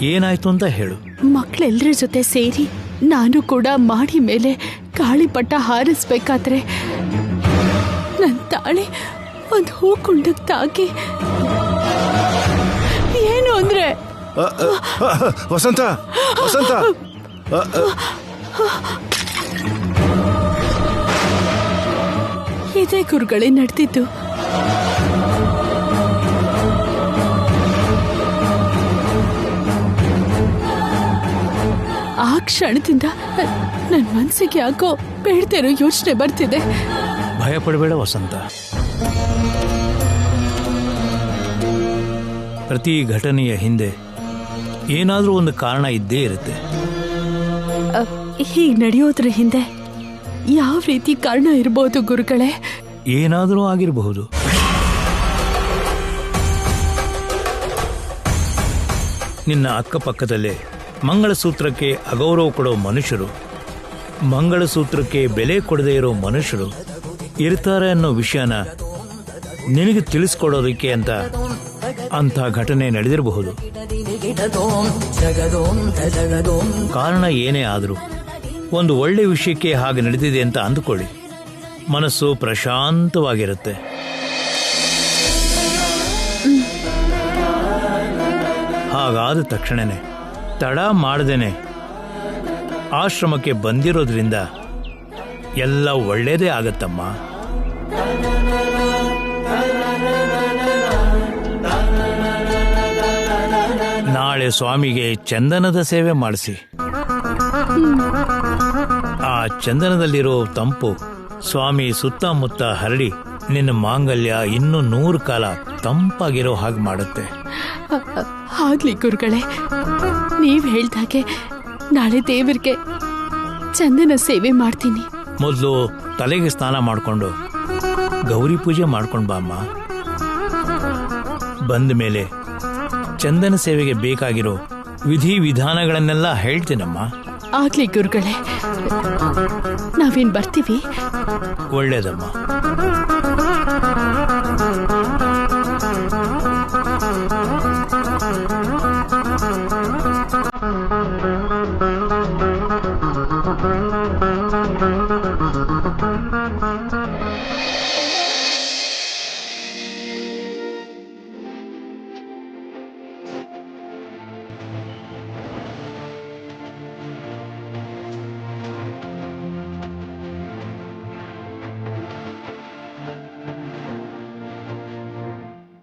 ಏನಾಯ್ತು ಅಂತ ಹೇಳು. ಮಕ್ಕಳೆಲ್ಲರ ಜೊತೆ ಸೇರಿ ನಾನು ಕೂಡ ಮಾಡಿ ಮೇಲೆ ಗಾಳಿಪಟ ಹಾರಿಸ್ಬೇಕಾದ್ರೆ ನನ್ನ ತಾಳಿ ಒಂದು ಹೂ ಕುಂಡಕ್ಕೆ ತಾಗಿ ಏನು ಅಂದ್ರೆ ವಸಂತ ವಸಂತ ಇದೇ ಗುರುಗಳೇ ನಡೆದಿದ್ದು. ಆ ಕ್ಷಣದಿಂದ ನನ್ನ ಮನಸ್ಸಿಗೆ ಯಾಕೋ ಬೇಡದಿರೋ ಯೋಚನೆ ಬರ್ತಿದೆ. ಭಯ ಪಡಬೇಡ ವಸಂತ. ಪ್ರತಿ ಘಟನೆಯ ಹಿಂದೆ ಏನಾದರೂ ಒಂದು ಕಾರಣ ಇದ್ದೇ ಇರುತ್ತೆ. ಹೀಗೆ ನಡೆಯೋದ್ರ ಹಿಂದೆ ಯಾವ ರೀತಿ ಕಾರಣ ಇರಬಹುದು ಗುರುಗಳೇ? ಏನಾದರೂ ಆಗಿರಬಹುದು. ನಿನ್ನ ಅಕ್ಕಪಕ್ಕದಲ್ಲೇ ಮಂಗಳಸೂತ್ರಕ್ಕೆ ಅಗೌರವ ಕೊಡೋ ಮನುಷ್ಯರು, ಮಂಗಳಸೂತ್ರಕ್ಕೆ ಬೆಲೆ ಕೊಡದೇ ಇರೋ ಮನುಷ್ಯರು ಇರ್ತಾರೆ ಅನ್ನೋ ವಿಷಯನ ನಿನಗೆ ತಿಳಿಸ್ಕೊಡೋದಕ್ಕೆ ಅಂಥ ಘಟನೆ ನಡೆದಿರಬಹುದು. ಕಾರಣ ಏನೇ ಆದರೂ ಒಂದು ಒಳ್ಳೆ ವಿಷಯಕ್ಕೆ ಹಾಗೆ ನಡೆದಿದೆ ಅಂತ ಅಂದುಕೊಳ್ಳಿ, ಮನಸ್ಸು ಪ್ರಶಾಂತವಾಗಿರುತ್ತೆ. ಹಾಗಾದ ತಕ್ಷಣನೇ ತಡ ಮಾಡದೇನೆ ಆಶ್ರಮಕ್ಕೆ ಬಂದಿರೋದ್ರಿಂದ ಎಲ್ಲ ಒಳ್ಳೇದೇ ಆಗತ್ತಮ್ಮ. ನಾಳೆ ಸ್ವಾಮಿಗೆ ಚಂದನದ ಸೇವೆ ಮಾಡಿಸಿ. ಆ ಚಂದನದಲ್ಲಿರೋ ತಂಪು ಸ್ವಾಮಿ ಸುತ್ತಮುತ್ತ ಹರಡಿ ನಿನ್ನ ಮಾಂಗಲ್ಯ ಇನ್ನೂ 100 ಕಾಲ ತಂಪಾಗಿರೋ ಹಾಗೆ ಮಾಡುತ್ತೆ. ಆಗ್ಲಿ ಗುರುಗಳೇ, ನೀವ್ ಹೇಳ್ದಾಗೆ ನಾಳೆ ದೇವರಿಗೆ ಚಂದನ ಸೇವೆ ಮಾಡ್ತೀನಿ. ಮೊದಲು ತಲೆಗೆ ಸ್ನಾನ ಮಾಡಿಕೊಂಡು ಗೌರಿ ಪೂಜೆ ಮಾಡ್ಕೊಂಡು ಬಾಮ್ಮ. ಬಂದ ಮೇಲೆ ಚಂದನ ಸೇವೆಗೆ ಬೇಕಾಗಿರೋ ವಿಧಿ ವಿಧಾನಗಳನ್ನೆಲ್ಲ ಹೇಳ್ತೀನಮ್ಮ. ಆಗ್ಲಿ ಗುರುಗಳೇ, ನಾವೇನ್ ಬರ್ತೀವಿ. ಒಳ್ಳೇದಮ್ಮ.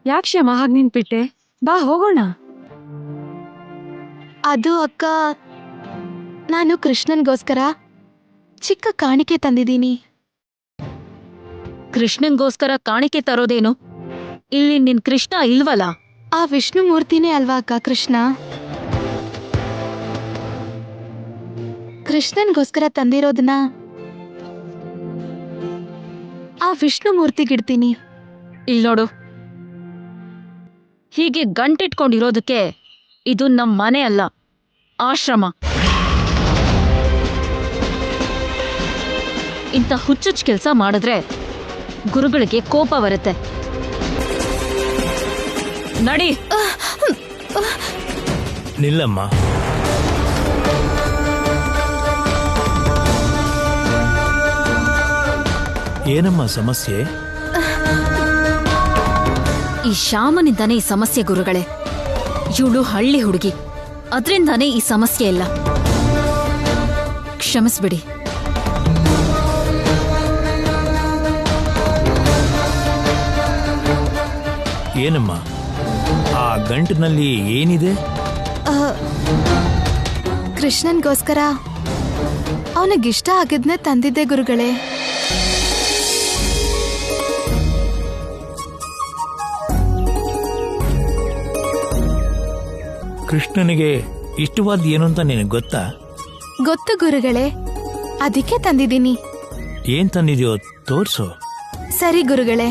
ಯಾಕೆ ಕ್ಷಮ ಹಾಗೆ ನಿಂತ್ಬಿಟ್ಟೆ? ಬಾ ಹೋಗೋಣ. ಅದು ಅಕ್ಕ, ನಾನು ಕೃಷ್ಣನ್ಗೋಸ್ಕರ ಚಿಕ್ಕ ಕಾಣಿಕೆ ತಂದಿದ್ದೀನಿ. ಕೃಷ್ಣನ್ಗೋಸ್ಕರ ಕಾಣಿಕೆ ತರೋದೇನು? ಇಲ್ಲಿ ನಿನ್ ಕೃಷ್ಣ ಇಲ್ವಲ್ಲ? ಆ ವಿಷ್ಣು ಮೂರ್ತಿನೇ ಅಲ್ವಾ ಅಕ್ಕ ಕೃಷ್ಣ? ಕೃಷ್ಣನ್ಗೋಸ್ಕರ ತಂದಿರೋದನ್ನ ಆ ವಿಷ್ಣು ಮೂರ್ತಿಗಿಡ್ತೀನಿ. ಇಲ್ ನೋಡು, ಹೀಗೆ ಗಂಟಿಟ್ಕೊಂಡಿರೋದಕ್ಕೆ ಇದು ನಮ್ಮ ಮನೆ ಅಲ್ಲ, ಆಶ್ರಮ. ಇಂಥ ಹುಚ್ಚುಚ್ಚು ಕೆಲಸ ಮಾಡಿದ್ರೆ ಗುರುಗಳಿಗೆ ಕೋಪ ಬರುತ್ತೆ. ನಡಿ. ನಿಲ್ಲಮ್ಮ. ಏನಮ್ಮ ಸಮಸ್ಯೆ? ಈ ಶ್ಯಾಮನಿಂದಾನೇ ಈ ಸಮಸ್ಯೆ ಗುರುಗಳೇ. ಇವಳು ಹಳ್ಳಿ ಹುಡುಗಿ, ಅದ್ರಿಂದಾನೇ ಈ ಸಮಸ್ಯೆ ಇಲ್ಲ. ಕ್ಷಮಿಸ್ಬಿಡಿ. ಏನಮ್ಮ ಆ ಗಂಟಿನಲ್ಲಿ ಏನಿದೆ? ಕೃಷ್ಣನ್ಗೋಸ್ಕರ ಅವನಿಗಿಷ್ಟ ಆಗಿದ್ನೇ ತಂದಿದ್ದೆ ಗುರುಗಳೇ. ಕೃಷ್ಣನಿಗೆ ಇಷ್ಟವಾದ ಏನು ಅಂತ ನಿನಗೆ ಗೊತ್ತಾ? ಗೊತ್ತು ಗುರುಗಳೇ, ಅದಕ್ಕೆ ತಂದಿದ್ದೀನಿ. ಏನ್ ತಂದಿದ್ಯೋ ತೋರ್ಸು. ಸರಿ ಗುರುಗಳೇ.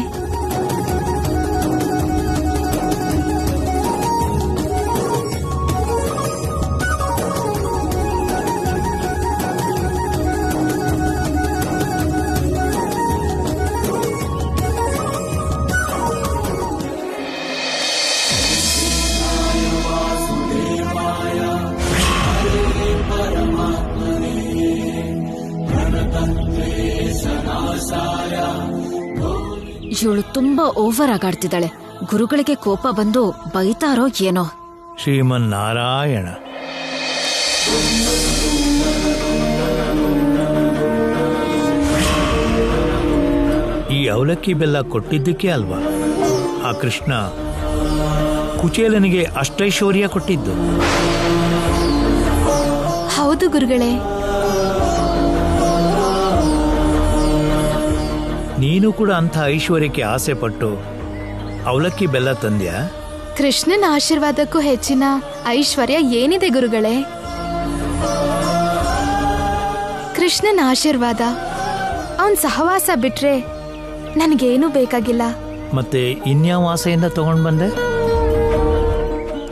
ಇವಳು ತುಂಬಾ ಓವರ್ ಆಗಾಡ್ತಿದ್ದಾಳೆ. ಗುರುಗಳಿಗೆ ಕೋಪ ಬಂದು ಬೈತಾರೋ ಏನೋ. ಶ್ರೀಮನ್ನಾರಾಯಣ. ಈ ಅವಲಕ್ಕಿ ಬೆಲ್ಲ ಕೊಟ್ಟಿದ್ದಕ್ಕೆ ಅಲ್ವಾ ಆ ಕೃಷ್ಣ ಕುಚೇಲನಿಗೆ ಅಷ್ಟೈಶ್ವರ್ಯ ಕೊಟ್ಟಿದ್ದು? ಹೌದು ಗುರುಗಳೇ. ನೀನು ಕೂಡ ಅಂಥ ಐಶ್ವರ್ಯಕ್ಕೆ ಆಸೆ ಪಟ್ಟು ಅವಲಕ್ಕಿ ಬೆಲ್ಲ ತಂದ್ಯಾ? ಕೃಷ್ಣನ ಆಶೀರ್ವಾದಕ್ಕೂ ಹೆಚ್ಚಿನ ಐಶ್ವರ್ಯ ಏನಿದೆ ಗುರುಗಳೇ? ಕೃಷ್ಣನ ಆಶೀರ್ವಾದ, ಅವನ್ ಸಹವಾಸ ಬಿಟ್ರೆ ನನಗೇನು ಬೇಕಾಗಿಲ್ಲ. ಮತ್ತೆ ಇನ್ಯಾವ ಆಸೆಯಿಂದ ತಗೊಂಡ್ ಬಂದೆ?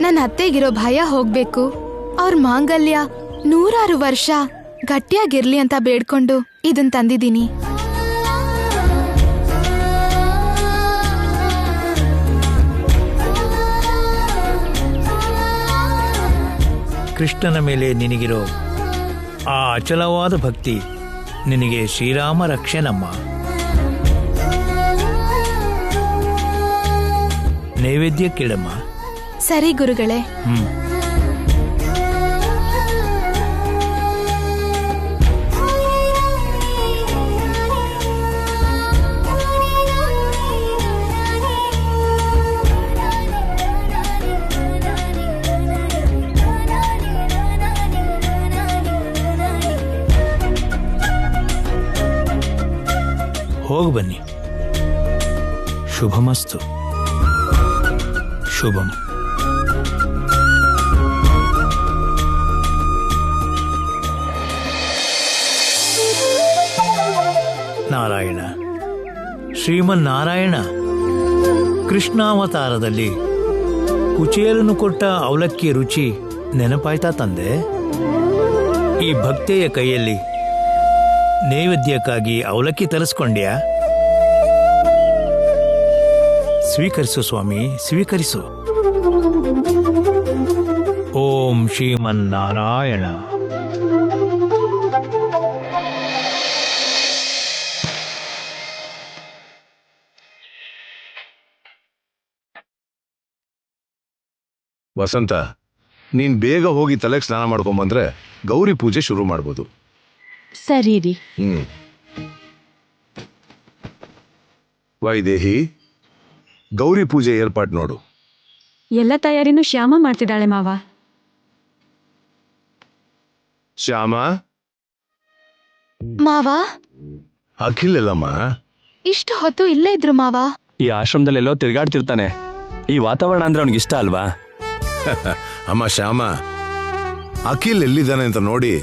ನನ್ನ ಅತ್ತೆಗಿರೋ ಭಯ ಹೋಗ್ಬೇಕು, ಅವ್ರ ಮಾಂಗಲ್ಯ 100 ವರ್ಷ ಗಟ್ಟಿಯಾಗಿರ್ಲಿ ಅಂತ ಬೇಡ್ಕೊಂಡು ಇದನ್ ತಂದಿದ್ದೀನಿ. ಕೃಷ್ಣನ ಮೇಲೆ ನಿನಗಿರೋ ಆ ಅಚಲವಾದ ಭಕ್ತಿ ನಿನಗೆ ಶ್ರೀರಾಮ ರಕ್ಷೆನಮ್ಮ. ನೈವೇದ್ಯಕ್ಕಿಡಮ್ಮ. ಸರಿ ಗುರುಗಳೇ. ಹೋಗಿ ಬನ್ನಿ. ಶುಭಮಸ್ತು. ಶುಭಂ. ನಾರಾಯಣ, ಶ್ರೀಮನ್ನಾರಾಯಣ. ಕೃಷ್ಣಾವತಾರದಲ್ಲಿ ಕುಚೇಲನು ಕೊಟ್ಟ ಅವಲಕ್ಕಿ ರುಚಿ ನೆನಪಾಯ್ತಾ ತಂದೆ? ಈ ಭಕ್ತೆಯ ಕೈಯಲ್ಲಿ ನೈವೇದ್ಯಕ್ಕಾಗಿ ಅವಲಕ್ಕಿ ತರಿಸ್ಕೊಂಡ್ಯಾ? ಸ್ವೀಕರಿಸು ಸ್ವಾಮಿ, ಸ್ವೀಕರಿಸು. ಓಂ ಶ್ರೀಮನ್ನಾರಾಯಣ. ವಸಂತ, ನೀನ್ ಬೇಗ ಹೋಗಿ ತಲೆಗೆ ಸ್ನಾನ ಮಾಡ್ಕೊಂಬಂದ್ರೆ ಗೌರಿ ಪೂಜೆ ಶುರು ಮಾಡ್ಬೋದು. ಸರಿ ರೀ. ವೈದೇಹಿ, ಗೌರಿ ಪೂಜೆ ಏರ್ಪಾಟ್ ನೋಡು. ಎಲ್ಲ ತಯಾರಿನೂ ಶ್ಯಾಮ ಮಾಡ್ತಿದ್ದಾಳೆ ಮಾವ. ಶ್ಯಾಮ. ಮಾವ, ಅಖಿಲ್ ಎಲ್ಲಮ್ಮ? ಇಷ್ಟು ಹೊತ್ತು ಇಲ್ಲೇ ಇದ್ರು ಮಾವ. ಈ ಆಶ್ರಮದಲ್ಲೆಲ್ಲೋ ತಿರ್ಗಾಡ್ತಿರ್ತಾನೆ. ಈ ವಾತಾವರಣ ಅಂದ್ರೆ ಅವ್ನಿಗೆ ಇಷ್ಟ ಅಲ್ವಾ? ಅಮ್ಮ ಶ್ಯಾಮ, ಅಖಿಲ್ ಎಲ್ಲಿದ್ದಾನೆ ಅಂತ ನೋಡಿ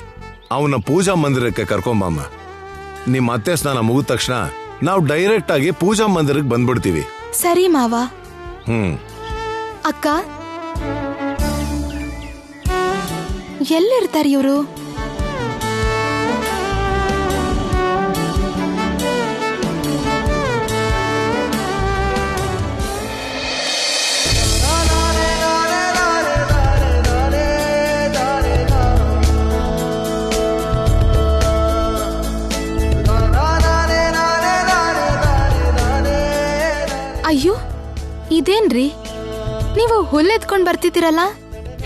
ಅವನ ಪೂಜಾ ಮಂದಿರಕ್ಕೆ ಕರ್ಕೊಂಬಮ್ಮ. ನಿಮ್ಮ ಅತ್ತೆ ಸ್ನಾನ ಮುಗಿದ ತಕ್ಷಣ ನಾವು ಡೈರೆಕ್ಟ್ ಆಗಿ ಪೂಜಾ ಮಂದಿರಕ್ಕೆ ಬಂದ್ಬಿಡ್ತೀವಿ. ಸರಿ ಮಾವ. ಅಕ್ಕ, ಎಲ್ಲಿರ್ತಾರೆ ಇವರು? ಅಯ್ಯೋ, ಇದೇನ್ರಿ, ನೀವು ಹುಲ್ಲೆತ್ಕೊಂಡ್ ಬರ್ತಿದ್ದೀರಲ್ಲ?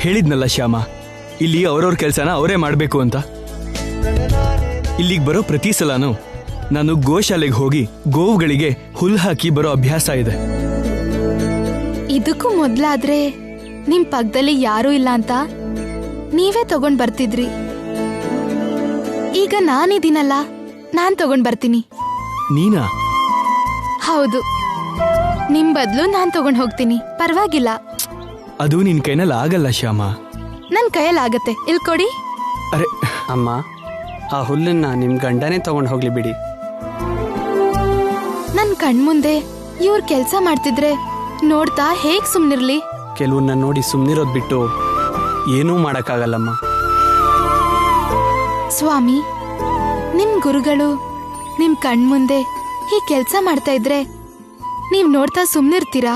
ಹೇಳಿದ್ನಲ್ಲ ಶ್ಯಾಮ, ಇಲ್ಲಿ ಅವ್ರವ್ರ ಕೆಲಸನ ಅವರೇ ಮಾಡಬೇಕು ಅಂತ. ಇಲ್ಲಿಗೆ ಬರೋ ಪ್ರತಿ ಸಲನೂ ನಾನು ಗೋಶಾಲೆಗೆ ಹೋಗಿ ಗೋವುಗಳಿಗೆ ಹುಲ್ ಹಾಕಿ ಬರೋ ಅಭ್ಯಾಸ ಇದೆ. ಇದಕ್ಕೂ ಮೊದ್ಲಾದ್ರೆ ನಿಮ್ ಪಕ್ಕದಲ್ಲಿ ಯಾರೂ ಇಲ್ಲ ಅಂತ ನೀವೇ ತಗೊಂಡ್ ಬರ್ತಿದ್ರಿ. ಈಗ ನಾನಿದ್ದೀನಲ್ಲ, ನಾನ್ ತಗೊಂಡ್ ಬರ್ತೀನಿ. ನೀನಾ? ಹೌದು, ನಿಮ್ ಬದ್ಲು ನಾನ್ ತಗೊಂಡ್ ಹೋಗ್ತೀನಿ, ಪರವಾಗಿಲ್ಲ. ಅದು ನಿನ್ ಕೈನಲ್ಲಿ ಆಗಲ್ಲ ಶ್ಯಾಮ. ನನ್ ಕೈಯಲ್ಲಿ ಆಗತ್ತೆ, ಇಲ್ ಕೊಡಿ. ಅರೆ ಅಮ್ಮ, ಆ ಹುಲ್ಲನ್ನ ನಿಮ್ ಗಂಡನೇ ತಗೊಂಡ್ ಹೋಗ್ಲಿ ಬಿಡಿ. ನನ್ ಕಣ್ಮುಂದೆ ಇವ್ರ ಕೆಲ್ಸ ಮಾಡ್ತಿದ್ರೆ ನೋಡ್ತಾ ಹೇಗ್ ಸುಮ್ನಿರ್ಲಿ? ಕೆಲವನ್ನ ನೋಡಿ ಸುಮ್ನಿರೋದ್ ಬಿಟ್ಟು ಏನೂ ಮಾಡಕ್ಕಾಗಲ್ಲಮ್ಮ. ಸ್ವಾಮಿ, ನಿಮ್ ಗುರುಗಳು ನಿಮ್ ಕಣ್ಮುಂದೆ ಹೀಗ್ ಕೆಲ್ಸ ಮಾಡ್ತಾ ಇದ್ರೆ ನೀವ್ ನೋಡ್ತಾ ಸುಮ್ನಿರ್ತೀರಾ?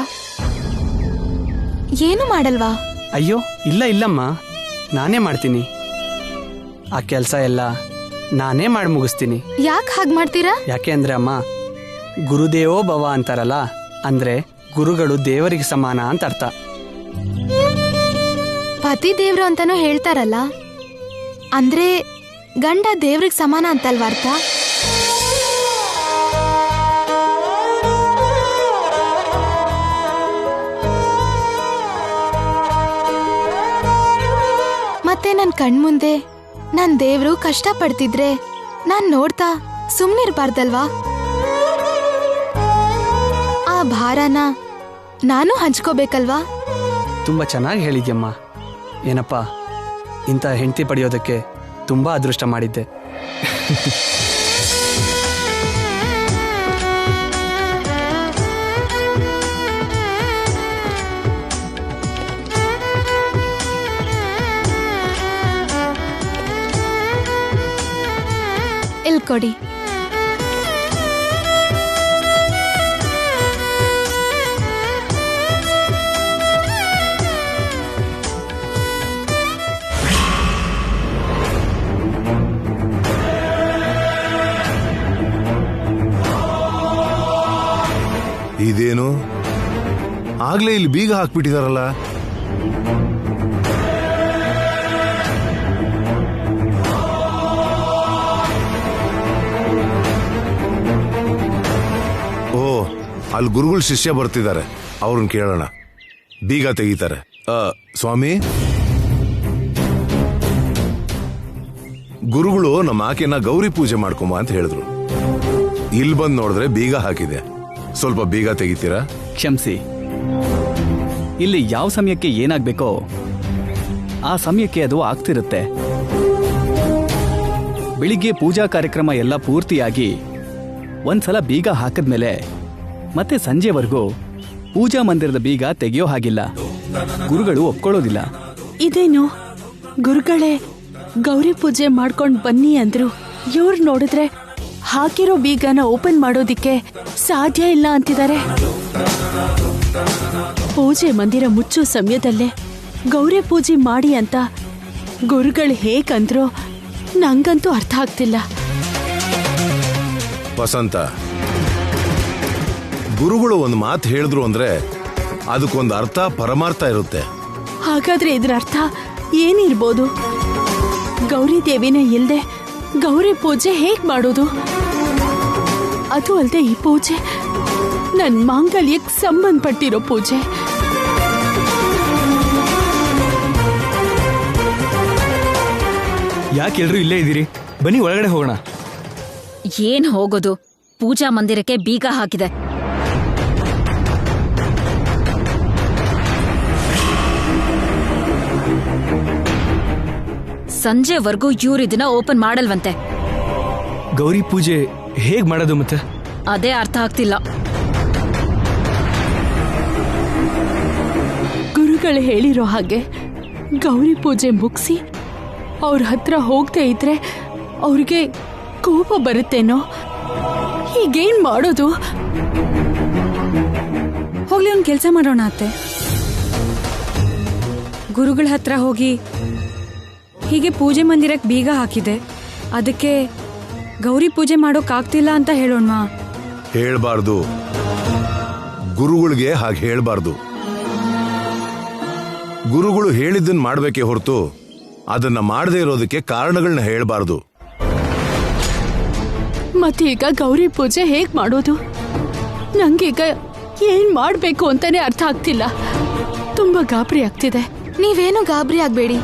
ಏನು ಮಾಡಲ್ವಾ? ಅಯ್ಯೋ ಇಲ್ಲ ಇಲ್ಲಮ್ಮ, ನಾನೇ ಮಾಡ್ತೀನಿ. ಆ ಕೆಲಸ ಎಲ್ಲ ನಾನೇ ಮಾಡಿ ಮುಗಿಸ್ತೀನಿ. ಯಾಕೆ ಹಾಗೆ ಮಾಡ್ತೀರಾ? ಯಾಕೆ ಅಂದ್ರೆ ಅಮ್ಮ, ಗುರುದೇವೋ ಭವ ಅಂತಾರಲ್ಲ, ಅಂದ್ರೆ ಗುರುಗಳು ದೇವರಿಗೆ ಸಮಾನ ಅಂತ ಅರ್ಥ. ಪತಿ ದೇವ್ರು ಅಂತಾನೂ ಹೇಳ್ತಾರಲ್ಲ, ಅಂದ್ರೆ ಗಂಡ ದೇವ್ರಿಗೆ ಸಮಾನ ಅಂತಲ್ವ ಅರ್ಥ? ಮತ್ತೆ ನನ್ ಕಣ್ಮುಂದೆ ನನ್ ದೇವ್ರು ಕಷ್ಟ ಪಡ್ತಿದ್ರೆ ನಾನ್ ನೋಡ್ತಾ ಸುಮ್ನಿರ್ಬಾರ್ದಲ್ವಾ? ಆ ಭಾರನ ನಾನು ಹಂಚ್ಕೋಬೇಕಲ್ವಾ? ತುಂಬ ಚೆನ್ನಾಗಿ ಹೇಳಿದ್ಯಮ್ಮ. ಏನಪ್ಪ, ಇಂಥ ಹೆಂಡತಿ ಪಡೆಯೋದಕ್ಕೆ ತುಂಬ ಅದೃಷ್ಟ ಮಾಡಿದ್ದೆ. ಕೊಡಿ. ಇದೇನು ಆಗ್ಲೇ ಇಲ್ಲಿ ಬೀಗ ಹಾಕ್ಬಿಟ್ಟಿದಾರಲ್ಲ? ಓ, ಅಲ್ಲಿ ಗುರುಗಳು ಶಿಷ್ಯ ಬರ್ತಿದ್ದಾರೆ, ಅವ್ರನ್ನ ಕೇಳೋಣ. ಬೀಗ ತೆಗಿತಾರೆ. ಸ್ವಾಮಿ, ಗುರುಗಳು ನಮ್ಮ ಆಕೆನ ಗೌರಿ ಪೂಜೆ ಮಾಡ್ಕೊಂಬ ಅಂತ ಹೇಳಿದ್ರು. ಇಲ್ಲಿ ಬಂದು ನೋಡಿದ್ರೆ ಬೀಗ ಹಾಕಿದೆ. ಸ್ವಲ್ಪ ಬೀಗ ತೆಗಿತೀರಾ? ಕ್ಷಮಿಸಿ, ಇಲ್ಲಿ ಯಾವ ಸಮಯಕ್ಕೆ ಏನಾಗಬೇಕೋ ಆ ಸಮಯಕ್ಕೆ ಅದು ಆಗ್ತಿರುತ್ತೆ. ಬೆಳಿಗ್ಗೆ ಪೂಜಾ ಕಾರ್ಯಕ್ರಮ ಎಲ್ಲ ಪೂರ್ತಿಯಾಗಿ ಒಂದ್ಸಲ ಬೀಗ ಹಾಕಿದ್ಮೇಲೆ ಮತ್ತೆ ಸಂಜೆವರೆಗೂ ಪೂಜಾ ಮಂದಿರದ ಬೀಗ ತೆಗೆಯೋ ಹಾಗಿಲ್ಲ. ಗುರುಗಳು ಒಪ್ಕೊಳ್ಳೋದಿಲ್ಲ. ಇದೇನು ಗುರುಗಳೇ ಗೌರಿ ಪೂಜೆ ಮಾಡ್ಕೊಂಡ್ ಬನ್ನಿ ಅಂದ್ರು, ಇವ್ರು ನೋಡಿದ್ರೆ ಹಾಕಿರೋ ಬೀಗನ ಓಪನ್ ಮಾಡೋದಿಕ್ಕೆ ಸಾಧ್ಯ ಇಲ್ಲ ಅಂತಿದ್ದಾರೆ. ಪೂಜೆ ಮಂದಿರ ಮುಚ್ಚೋ ಸಮಯದಲ್ಲೇ ಗೌರಿ ಪೂಜೆ ಮಾಡಿ ಅಂತ ಗುರುಗಳು ಹೇಗಂದ್ರೋ ನಂಗಂತೂ ಅರ್ಥ ಆಗ್ತಿಲ್ಲ. ವಸಂತ, ಗುರುಗಳು ಒಂದು ಮಾತು ಹೇಳಿದ್ರು ಅಂದ್ರೆ ಅದಕ್ಕೊಂದು ಅರ್ಥ ಪರಮಾರ್ಥ ಇರುತ್ತೆ. ಹಾಗಾದ್ರೆ ಇದ್ರ ಅರ್ಥ ಏನಿರ್ಬೋದು? ಗೌರಿ ದೇವಿನ ಇಲ್ದೆ ಗೌರಿ ಪೂಜೆ ಹೇಗ್ ಮಾಡೋದು? ಅದು ಅಲ್ಲದೆ ಈ ಪೂಜೆ ನನ್ ಮಾಂಗಲ್ಯಕ್ಕೆ ಸಂಬಂಧಪಟ್ಟಿರೋ ಪೂಜೆ. ಯಾಕೆಲ್ರೂ ಇಲ್ಲೇ ಇದ್ದೀರಿ? ಬನ್ನಿ ಒಳಗಡೆ ಹೋಗೋಣ. ಏನ್ ಹೋಗೋದು? ಪೂಜಾ ಮಂದಿರಕ್ಕೆ ಬೀಗ ಹಾಕಿದೆ. ಸಂಜೆವರೆಗೂ ಇವ್ರು ಇದನ್ನ ಓಪನ್ ಮಾಡಲ್ವಂತೆ. ಗೌರಿ ಪೂಜೆ ಹೇಗ್ ಮಾಡೋದು ಮತ್ತೆ? ಅದೇ ಅರ್ಥ ಆಗ್ತಿಲ್ಲ. ಗುರುಗಳು ಹೇಳಿರೋ ಹಾಗೆ ಗೌರಿ ಪೂಜೆ ಮುಗಿಸಿ ಅವ್ರ ಹತ್ರ ಹೋಗ್ತಾ ಇದ್ರೆ ಅವ್ರಿಗೆ ಕೋಪ ಬರುತ್ತೇನೋ. ಹೀಗೇನ್ ಮಾಡೋದು? ಹೋಗ್ಲಿ, ಒಂದು ಕೆಲಸ ಮಾಡೋಣ ಅತ್ತೆ. ಗುರುಗಳ ಹತ್ರ ಹೋಗಿ ಹೀಗೆ ಪೂಜೆ ಮಂದಿರಕ್ಕೆ ಬೀಗ ಹಾಕಿದೆ, ಅದಕ್ಕೆ ಗೌರಿ ಪೂಜೆ ಮಾಡೋಕ್ಕಾಗ್ತಿಲ್ಲ ಅಂತ ಹೇಳೋಣ. ಹೇಳ್ಬಾರ್ದು, ಗುರುಗಳಿಗೆ ಹಾಗೆ ಹೇಳ್ಬಾರ್ದು. ಗುರುಗಳು ಹೇಳಿದ್ದನ್ನ ಮಾಡ್ಬೇಕೇ ಹೊರತು ಅದನ್ನ ಮಾಡದೇ ಇರೋದಕ್ಕೆ ಕಾರಣಗಳನ್ನ ಹೇಳ್ಬಾರ್ದು. ಮತ್ತೀಗ ಗೌರಿ ಪೂಜೆ ಹೇಗ್ ಮಾಡೋದು? ನಂಗೀಗ ಏನ್ ಮಾಡ್ಬೇಕು ಅಂತಾನೆ ಅರ್ಥ ಆಗ್ತಿಲ್ಲ. ತುಂಬಾ ಗಾಬರಿ ಆಗ್ತಿದೆ. ನೀವೇನು ಗಾಬರಿ ಆಗ್ಬೇಡಿ.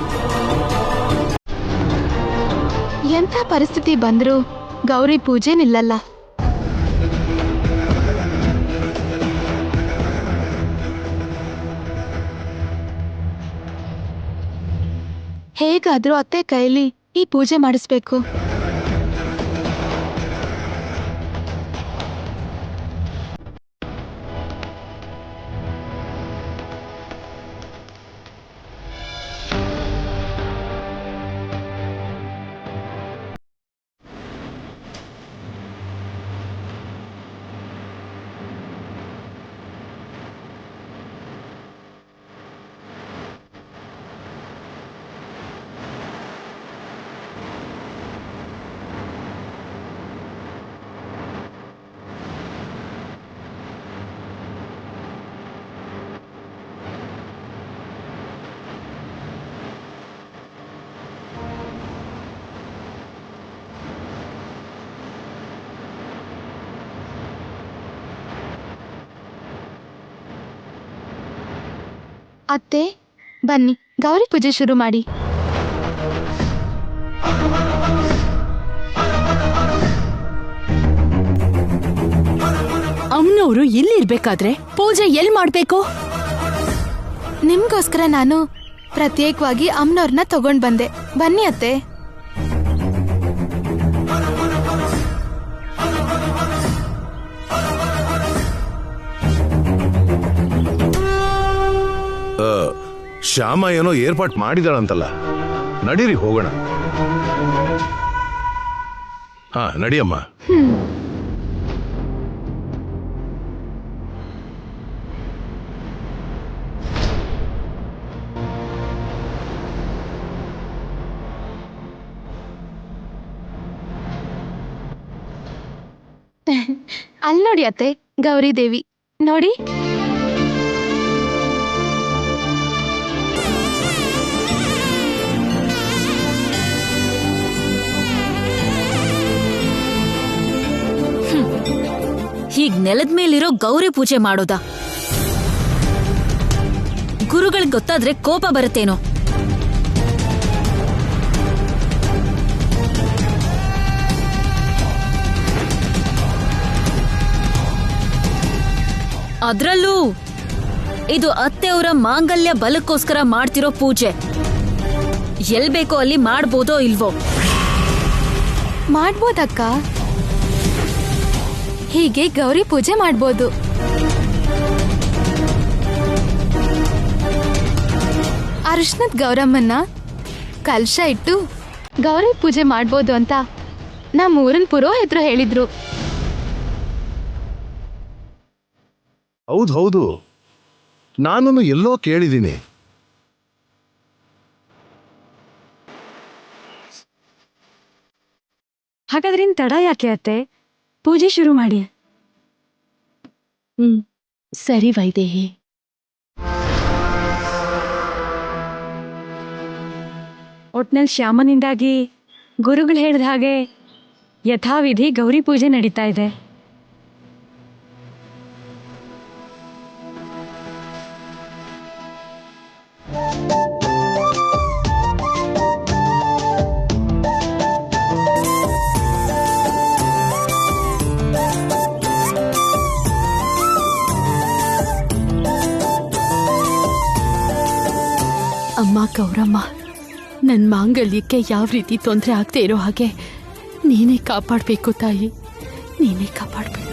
ಎಂಥ ಪರಿಸ್ಥಿತಿ ಬಂದ್ರೂ ಗೌರಿ ಪೂಜೆ ನಿಲ್ಲಲ್ಲ. ಹೇಗಾದ್ರೂ ಅತ್ತೆ ಕೈಲಿ ಈ ಪೂಜೆ ಮಾಡಿಸ್ಬೇಕು. ಅತ್ತೆ ಬನ್ನಿ ಗೌರಿ ಪೂಜೆ ಶುರು ಮಾಡಿ. ಅಮ್ಮನವರು ಇಲ್ಲಿರ್ಬೇಕಾದ್ರೆ ಪೂಜೆ ಎಲ್ ಮಾಡ್ಬೇಕು? ನಿಮ್ಗೋಸ್ಕರ ನಾನು ಪ್ರತ್ಯೇಕವಾಗಿ ಅಮ್ಮನವ್ರನ್ನ ತಗೊಂಡ್ ಬಂದೆ. ಬನ್ನಿ ಅತ್ತೆ. ಶ್ಯಾಮ ಏನೋ ಏರ್ಪಾಟ್ ಮಾಡಿದಾಳಂತಲ್ಲ, ನಡೀರಿ ಹೋಗೋಣ. ಹಾ ನಡಿಯಮ್ಮ. ಅಲ್ಲಿ ನೋಡಿ ಅತ್ತೆ, ಗೌರಿ ದೇವಿ ನೋಡಿ. ಹೀಗ್ ನೆಲದ ಮೇಲಿರೋ ಗೌರಿ ಪೂಜೆ ಮಾಡೋದಾ? ಗುರುಗಳಿಗೆ ಗೊತ್ತಾದ್ರೆ ಕೋಪ ಬರುತ್ತೇನೋ. ಅದ್ರಲ್ಲೂ ಇದು ಅತ್ತೆಯವರ ಮಾಂಗಲ್ಯ ಬಲಕ್ಕೋಸ್ಕರ ಮಾಡ್ತಿರೋ ಪೂಜೆ. ಎಲ್ ಬೇಕೋ ಅಲ್ಲಿ ಮಾಡ್ಬೋದೋ ಇಲ್ವೋ? ಮಾಡ್ಬೋದಕ್ಕ, ಹೀಗೆ ಗೌರಿ ಪೂಜೆ ಮಾಡ್ಬೋದು. ಅರಿಶಿನದ ಗೌರಮ್ಮನ್ನ ಕಲಶ ಇಟ್ಟು ಗೌರಿ ಪೂಜೆ ಮಾಡ್ಬೋದು ಅಂತ ನಮ್ಮ ಊರಿನ ಪುರೋಹಿತರು ಹೇಳಿದ್ರು. ಹೌದು, ನಾನು ಎಲ್ಲೋ ಕೇಳಿದ್ದೀನಿ. ಹಾಗಾದ್ರೆ ಇನ್ ತಡ ಯಾಕೆ ಅತ್ತೆ? ಪೂಜೆ ಶುರು ಮಾಡಿ. ಸರಿ ವೈದೇಹಿ. ಒಟ್ನಲ್ಲಿ ಶ್ಯಾಮನಿಂದಾಗಿ ಗುರುಗಳು ಹೇಳಿದ ಹಾಗೆ ಯಥಾವಿಧಿ ಗೌರಿ ಪೂಜೆ ನಡೀತಾ ಇದೆ. ಅಮ್ಮ ಗೌರಮ್ಮ, ನನ್ನ ಮಾಂಗಲ್ಯಕ್ಕೆ ಯಾವ ರೀತಿ ತೊಂದರೆ ಆಗದೆ ಇರೋ ಹಾಗೆ ನೀನೇ ಕಾಪಾಡಬೇಕು ತಾಯಿ, ನೀನೇ ಕಾಪಾಡಬೇಕು.